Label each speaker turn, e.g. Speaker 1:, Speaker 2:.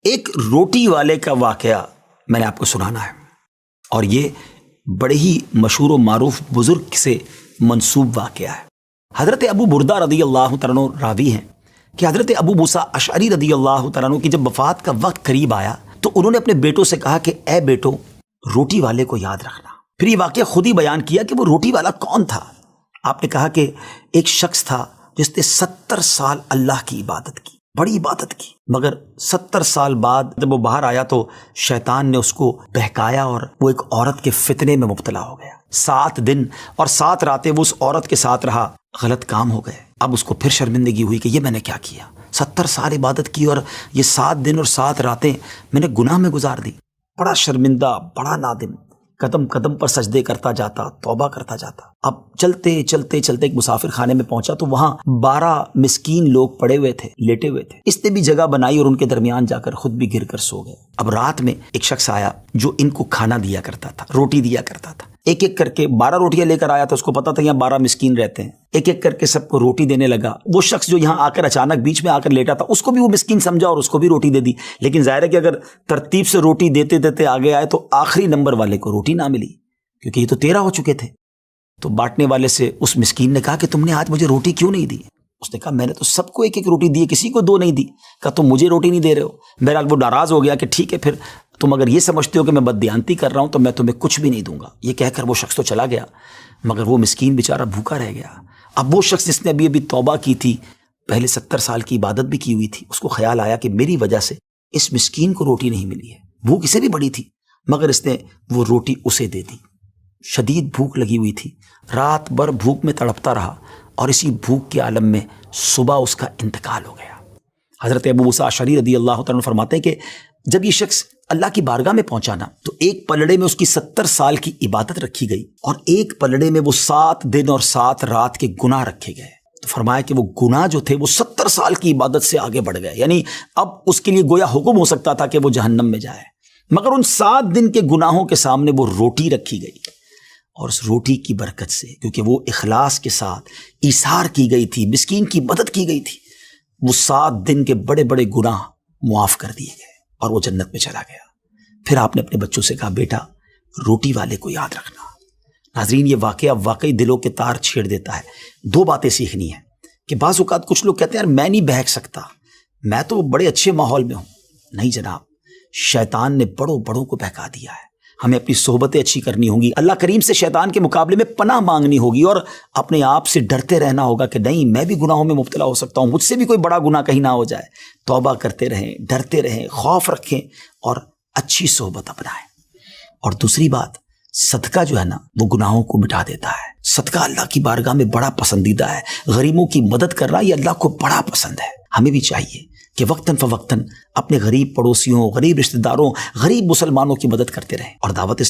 Speaker 1: ایک روٹی والے کا واقعہ میں نے آپ کو سنانا ہے، اور یہ بڑے ہی مشہور و معروف بزرگ سے منسوب واقعہ ہے۔ حضرت ابو بردہ رضی اللہ تعالیٰ عنہ راوی ہیں کہ حضرت ابو موسیٰ اشعری رضی اللہ تعالیٰ عنہ کی جب وفات کا وقت قریب آیا تو انہوں نے اپنے بیٹوں سے کہا کہ اے بیٹو، روٹی والے کو یاد رکھنا۔ پھر یہ واقعہ خود ہی بیان کیا کہ وہ روٹی والا کون تھا۔ آپ نے کہا کہ ایک شخص تھا جس نے 70 سال اللہ کی عبادت کی، بڑی عبادت کی، مگر 70 سال بعد جب وہ باہر آیا تو شیطان نے اس کو بہکایا اور وہ ایک عورت کے فتنے میں مبتلا ہو گیا۔ 7 دن اور 7 راتیں وہ اس عورت کے ساتھ رہا، غلط کام ہو گئے۔ اب اس کو پھر شرمندگی ہوئی کہ یہ میں نے کیا کیا، 70 سال عبادت کی اور یہ 7 دن اور 7 راتیں میں نے گناہ میں گزار دی۔ بڑا شرمندہ، بڑا نادم، قدم قدم پر سجدے کرتا جاتا، توبہ کرتا جاتا۔ اب چلتے چلتے چلتے ایک مسافر خانے میں پہنچا تو وہاں 12 مسکین لوگ پڑے ہوئے تھے، لیٹے ہوئے تھے۔ اس نے بھی جگہ بنائی اور ان کے درمیان جا کر خود بھی گر کر سو گئے۔ اب رات میں ایک شخص آیا جو ان کو کھانا دیا کرتا تھا، روٹی دیا کرتا تھا۔ ایک ایک کر کے 12 روٹیاں لے کر آیا تھا، اس کو پتا تھا یہاں 12 مسکین رہتے ہیں۔ ایک ایک کر کے سب کو روٹی دینے لگا۔ وہ شخص جو یہاں آ کر اچانک بیچ میں آ کر لیٹا تھا، اس کو بھی وہ مسکین سمجھا اور اس کو بھی روٹی دے دی۔ لیکن ظاہر ہے کہ اگر ترتیب سے روٹی دیتے دیتے آگے آئے تو آخری نمبر والے کو روٹی نہ ملی، کیونکہ یہ تو 13 ہو چکے تھے۔ تو بانٹنے والے سے اس مسکین نے کہا کہ تم نے آج مجھے روٹی کیوں نہیں دی؟ اس نے کہا میں نے تو سب کو ایک ایک روٹی دی، کسی کو 2 نہیں دی۔ کہا تم مجھے روٹی نہیں دے رہے ہو؟ بہرحال وہ ناراض ہو گیا کہ ٹھیک ہے، پھر تم اگر یہ سمجھتے ہو کہ میں بددیانتی کر رہا ہوں تو میں تمہیں کچھ بھی نہیں دوں گا۔ یہ کہہ کر وہ شخص تو چلا گیا، مگر وہ مسکین بیچارہ بھوکا رہ گیا۔ اب وہ شخص جس نے ابھی توبہ کی تھی، پہلے 70 سال کی عبادت بھی کی ہوئی تھی، اس کو خیال آیا کہ میری وجہ سے اس مسکین کو روٹی نہیں ملی ہے۔ بھوک اسے بھی بڑی تھی، مگر اس نے وہ روٹی اسے دے دی۔ شدید بھوک لگی ہوئی تھی، رات بھر بھوک میں تڑپتا رہا، اور اسی بھوک کے عالم میں صبح اس کا انتقال ہو گیا۔ حضرت ابو موسیٰ اشعری رضی اللہ تعالیٰ عنہ فرماتے ہیں کہ جب یہ شخص اللہ کی بارگاہ میں پہنچا نا تو ایک پلڑے میں اس کی 70 سال کی عبادت رکھی گئی، اور ایک پلڑے میں وہ 7 دن اور 7 رات کے گناہ رکھے گئے۔ تو فرمایا کہ وہ گناہ جو تھے وہ 70 سال کی عبادت سے آگے بڑھ گئے، یعنی اب اس کے لیے گویا حکم ہو سکتا تھا کہ وہ جہنم میں جائے، مگر ان 7 دن کے گناہوں کے سامنے وہ روٹی رکھی گئی، اور اس روٹی کی برکت سے، کیونکہ وہ اخلاص کے ساتھ ایثار کی گئی تھی، مسکین کی مدد کی گئی تھی، وہ 7 دن کے بڑے بڑے گناہ معاف کر دیے گئے اور وہ جنت میں چلا گیا۔ پھر آپ نے اپنے بچوں سے کہا بیٹا روٹی والے کو یاد رکھنا۔ ناظرین، یہ واقعہ واقعی دلوں کے تار چھیڑ دیتا ہے۔ 2 باتیں سیکھنی ہیں کہ بعض اوقات کچھ لوگ کہتے ہیں یار میں نہیں بہک سکتا، میں تو بڑے اچھے ماحول میں ہوں۔ نہیں جناب، شیطان نے بڑوں کو بہکا دیا ہے۔ ہمیں اپنی صحبتیں اچھی کرنی ہوں گی، اللہ کریم سے شیطان کے مقابلے میں پناہ مانگنی ہوگی، اور اپنے آپ سے ڈرتے رہنا ہوگا کہ نہیں میں بھی گناہوں میں مبتلا ہو سکتا ہوں، مجھ سے بھی کوئی بڑا گناہ کہیں نہ ہو جائے۔ توبہ کرتے رہیں، ڈرتے رہیں، خوف رکھیں اور اچھی صحبت اپنائیں۔ اور دوسری بات، صدقہ جو ہے نا وہ گناہوں کو مٹا دیتا ہے۔ صدقہ اللہ کی بارگاہ میں بڑا پسندیدہ ہے، غریبوں کی مدد کرنا یہ اللہ کو بڑا پسند ہے۔ ہمیں بھی چاہیے کہ وقتاً فوقتاً اپنے غریب پڑوسیوں، غریب رشتہ داروں، غریب مسلمانوں کی مدد کرتے رہیں، اور دعوت